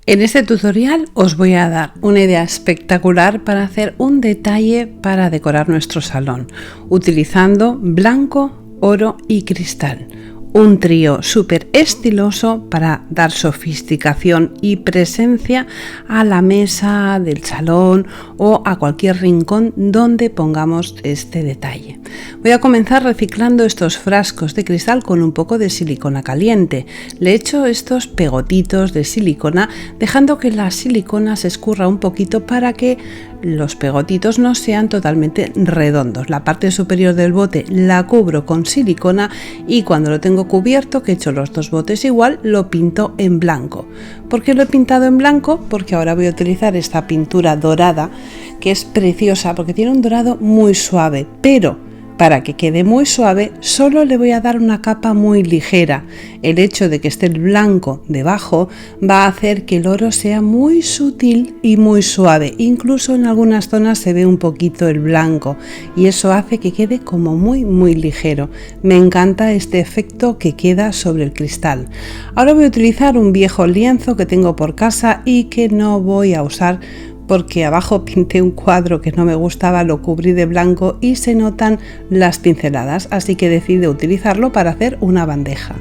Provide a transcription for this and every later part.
En este tutorial os voy a dar una idea espectacular para hacer un detalle para decorar nuestro salón, utilizando blanco, oro y cristal. Un trío súper estiloso para dar sofisticación y presencia a la mesa del salón o a cualquier rincón donde pongamos este detalle. Voy a comenzar reciclando estos frascos de cristal con un poco de silicona caliente. Le echo estos pegotitos de silicona, dejando que la silicona se escurra un poquito para que los pegotitos no sean totalmente redondos. La parte superior del bote la cubro con silicona y cuando lo tengo cubierto, que he hecho los dos botes igual, lo pinto en blanco. ¿Por qué lo he pintado en blanco? Porque ahora voy a utilizar esta pintura dorada que es preciosa porque tiene un dorado muy suave, pero para que quede muy suave solo le voy a dar una capa muy ligera. El hecho de que esté el blanco debajo va a hacer que el oro sea muy sutil y muy suave. Incluso en algunas zonas se ve un poquito el blanco y eso hace que quede como muy ligero. Me encanta este efecto que queda sobre el cristal. Ahora voy a utilizar un viejo lienzo que tengo por casa y que no voy a usar porque abajo pinté un cuadro que no me gustaba, lo cubrí de blanco y se notan las pinceladas, así que decidí utilizarlo para hacer una bandeja.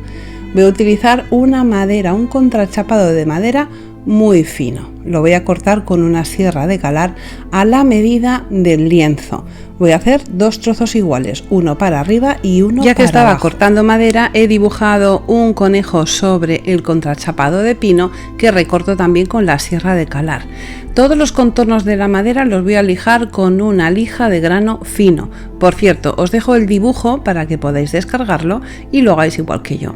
Voy a utilizar una madera, un contrachapado de madera muy fino. Lo voy a cortar con una sierra de calar a la medida del lienzo. Voy a hacer dos trozos iguales, uno para arriba y uno para abajo. Ya que estaba cortando madera, he dibujado un conejo sobre el contrachapado de pino que recorto también con la sierra de calar. Todos los contornos de la madera los voy a lijar con una lija de grano fino. Por cierto, os dejo el dibujo para que podáis descargarlo y lo hagáis igual que yo.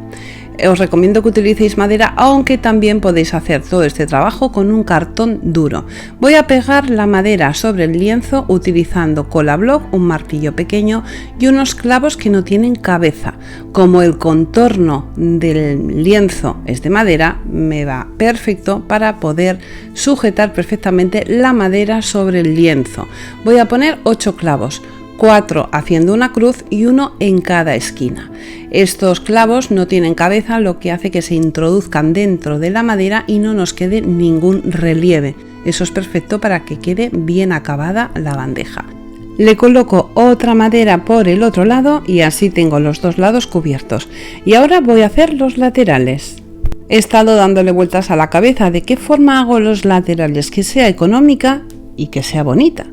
Os recomiendo que utilicéis madera, aunque también podéis hacer todo este trabajo con un cartón duro. Voy a pegar la madera sobre el lienzo utilizando cola block, un martillo pequeño y unos clavos que no tienen cabeza. Como el contorno del lienzo es de madera, me va perfecto para poder sujetar perfectamente la madera sobre el lienzo. Voy a poner 8 clavos. 4 haciendo una cruz y 1 en cada esquina. Estos clavos no tienen cabeza, lo que hace que se introduzcan dentro de la madera y no nos quede ningún relieve. Eso es perfecto para que quede bien acabada la bandeja. Le coloco otra madera por el otro lado y así tengo los dos lados cubiertos. Y ahora voy a hacer los laterales. He estado dándole vueltas a la cabeza de qué forma hago los laterales que sea económica y que sea bonita.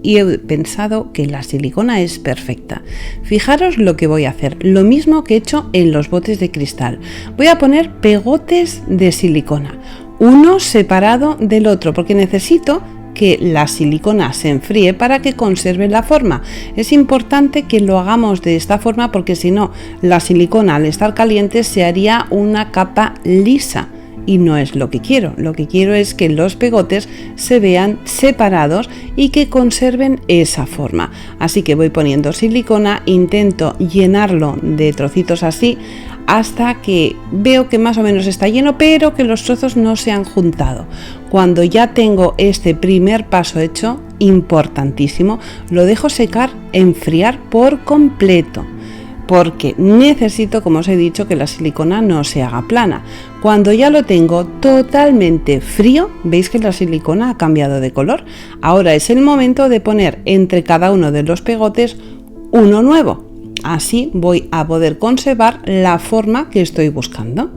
Y he pensado que la silicona es perfecta. Fijaros lo que voy a hacer, lo mismo que he hecho en los botes de cristal. Voy a poner pegotes de silicona, uno separado del otro, porque necesito que la silicona se enfríe para que conserve la forma. Es importante que lo hagamos de esta forma porque si no, la silicona al estar caliente se haría una capa lisa. Y no es lo que quiero. Lo que quiero es que los pegotes se vean separados y que conserven esa forma. Así que voy poniendo silicona, intento llenarlo de trocitos así hasta que veo que más o menos está lleno, pero que los trozos no se han juntado. Cuando ya tengo este primer paso hecho, importantísimo, lo dejo secar, enfriar por completo. Porque necesito, como os he dicho, que la silicona no se haga plana. Cuando ya lo tengo totalmente frío, veis que la silicona ha cambiado de color. Ahora es el momento de poner entre cada uno de los pegotes uno nuevo. Así voy a poder conservar la forma que estoy buscando.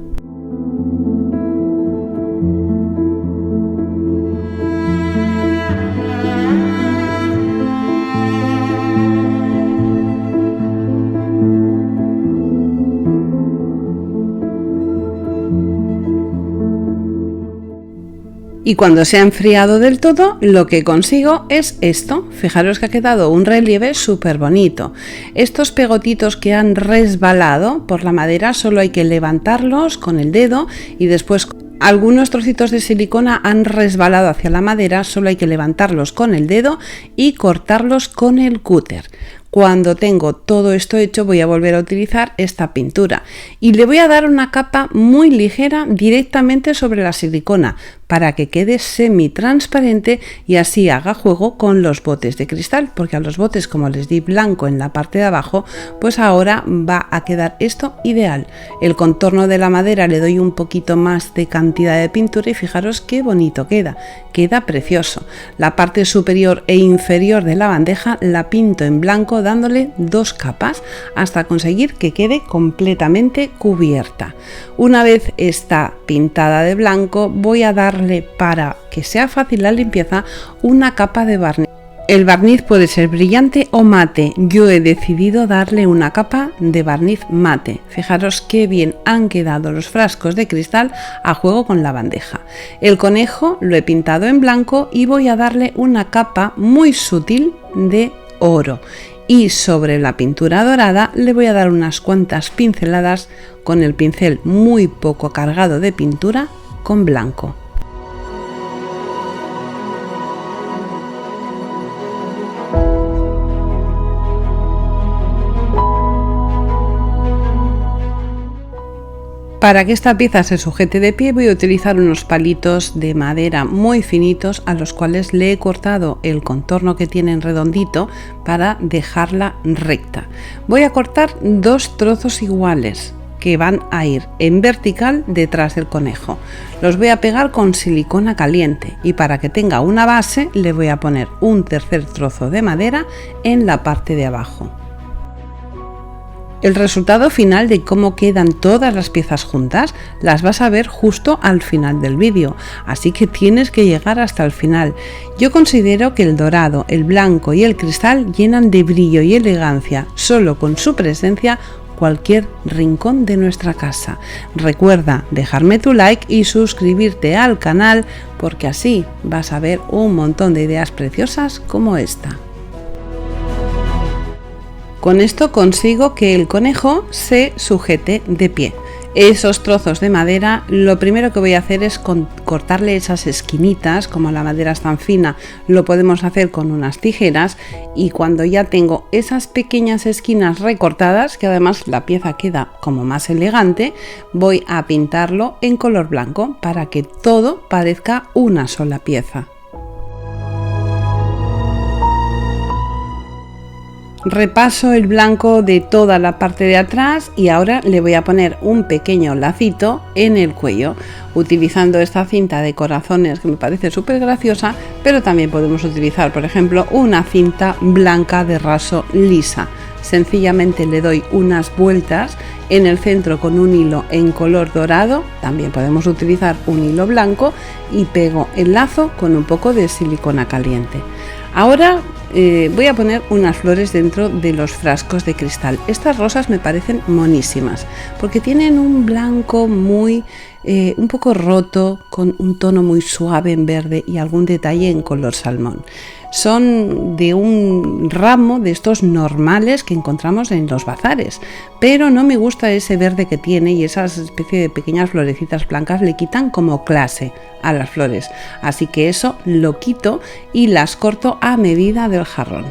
Y cuando se ha enfriado del todo, lo que consigo es esto. Fijaros que ha quedado un relieve súper bonito. Estos pegotitos que han resbalado por la madera solo hay que levantarlos con el dedo y después algunos trocitos de silicona han resbalado hacia la madera, solo hay que levantarlos con el dedo y cortarlos con el cúter. Cuando tengo todo esto hecho voy a volver a utilizar esta pintura y le voy a dar una capa muy ligera directamente sobre la silicona para que quede semi-transparente y así haga juego con los botes de cristal, porque a los botes, como les di blanco en la parte de abajo, pues ahora va a quedar esto ideal. El contorno de la madera le doy un poquito más de cantidad de pintura y fijaros qué bonito queda precioso. La parte superior e inferior de la bandeja la pinto en blanco dándole 2 capas hasta conseguir que quede completamente cubierta. Una vez está pintada de blanco voy a darle, para que sea fácil la limpieza, una capa de barniz. El barniz puede ser brillante o mate. Yo he decidido darle una capa de barniz mate. Fijaros qué bien han quedado los frascos de cristal a juego con la bandeja. El conejo lo he pintado en blanco y voy a darle una capa muy sutil de oro. Y sobre la pintura dorada le voy a dar unas cuantas pinceladas con el pincel muy poco cargado de pintura con blanco. Para que esta pieza se sujete de pie voy a utilizar unos palitos de madera muy finitos a los cuales le he cortado el contorno que tienen redondito para dejarla recta. Voy a cortar 2 trozos iguales que van a ir en vertical detrás del conejo. Los voy a pegar con silicona caliente y para que tenga una base le voy a poner un tercer trozo de madera en la parte de abajo. El resultado final de cómo quedan todas las piezas juntas las vas a ver justo al final del vídeo, así que tienes que llegar hasta el final. Yo considero que el dorado, el blanco y el cristal llenan de brillo y elegancia solo con su presencia cualquier rincón de nuestra casa. Recuerda dejarme tu like y suscribirte al canal porque así vas a ver un montón de ideas preciosas como esta. Con esto consigo que el conejo se sujete de pie. Esos trozos de madera, lo primero que voy a hacer es cortarle esas esquinitas. Como la madera es tan fina, lo podemos hacer con unas tijeras, y cuando ya tengo esas pequeñas esquinas recortadas, que además la pieza queda como más elegante, voy a pintarlo en color blanco para que todo parezca una sola pieza. Repaso el blanco de toda la parte de atrás y ahora le voy a poner un pequeño lacito en el cuello utilizando esta cinta de corazones que me parece súper graciosa, pero también podemos utilizar, por ejemplo, una cinta blanca de raso lisa. Sencillamente le doy unas vueltas en el centro con un hilo en color dorado, también podemos utilizar un hilo blanco, y pego el lazo con un poco de silicona caliente. Ahora voy a poner unas flores dentro de los frascos de cristal. Estas rosas me parecen monísimas porque tienen un blanco muy un poco roto con un tono muy suave en verde y algún detalle en color salmón. Son de un ramo de estos normales que encontramos en los bazares, pero no me gusta ese verde que tiene, y esas especie de pequeñas florecitas blancas le quitan como clase a las flores, así que eso lo quito y las corto a medida del jarrón.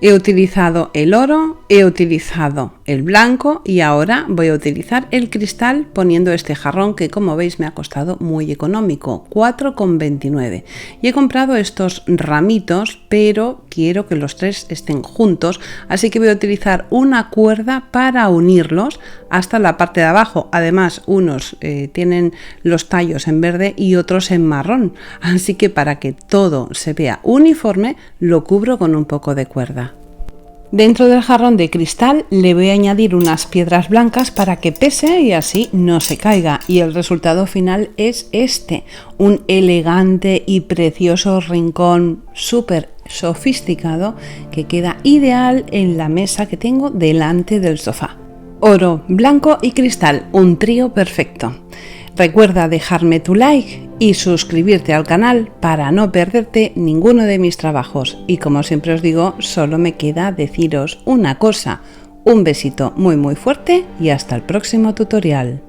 He utilizado el oro, he utilizado el blanco y ahora voy a utilizar el cristal poniendo este jarrón que, como veis, me ha costado muy económico, 4,29. Y he comprado estos ramitos, pero quiero que los tres estén juntos, así que voy a utilizar una cuerda para unirlos hasta la parte de abajo. Además, unos tienen los tallos en verde y otros en marrón, así que para que todo se vea uniforme lo cubro con un poco de cuerda. Dentro del jarrón de cristal le voy a añadir unas piedras blancas para que pese y así no se caiga, y el resultado final es este, un elegante y precioso rincón súper sofisticado que queda ideal en la mesa que tengo delante del sofá. Oro, blanco y cristal, un trío perfecto. Recuerda dejarme tu like y suscribirte al canal para no perderte ninguno de mis trabajos. Y como siempre os digo, solo me queda deciros una cosa. Un besito muy fuerte y hasta el próximo tutorial.